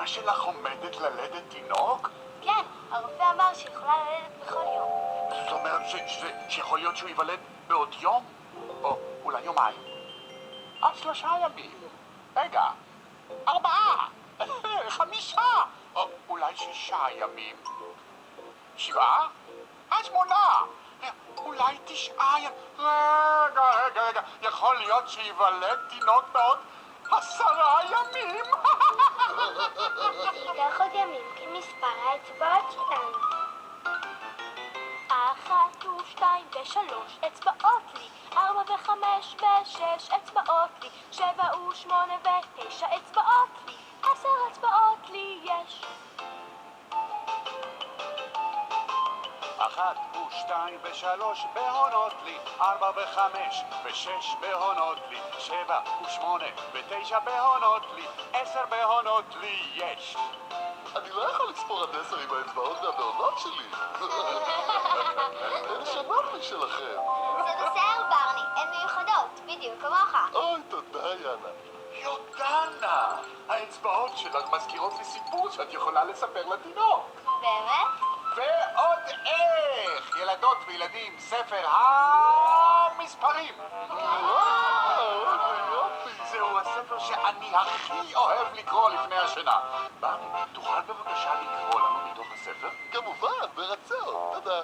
אמא שלך עומדת ללדת תינוק? כן, הרופא אמר שיכולה ללדת בכל יום. זאת אומרת שיכול להיות שהוא ייוולד בעוד יום? או אולי יומיים? עד 3 ימים. רגע, 4, 5, או אולי 6 ימים. 7, עד 8, אולי 9 ימים. רגע, יכול להיות שייוולד תינוק בעוד 10 ימים. ניקח עוד ימים כמספר האצבעות שלנו. 1 ו2 ו3 אצבעות לי, 4 ו5 ו6 אצבעות לי, 7 ו8 ו9 אצבעות לי, 10 אצבעות לי יש. 1 ו2 ו3 בהונות לי, 4 ו5 ו6 בהונות לי, 7 ו8 ו9 בהונות לי, 10 בהונות לי יש. אני לא יכול לספור עד 10 עם האצבעות והבעונות שלי. אין שמח לי שלכם. זה בסדר ברני, הן מיוחדות, בדיוק כמוך. אוי, תודה יאנה. יודנה, האצבעות שלך מזכירות לי סיפור שאת יכולה לספר לתינוק. באמת? ועוד איך! ילדות וילדים, ספר המספרים. וואו, איזה יופי. זהו הספר שאני הכי אוהב לקרוא לפני השינה. ברני, תוכל בבקשה לקרוא לנו מתוך הספר? כמובן, ברצון. תודה.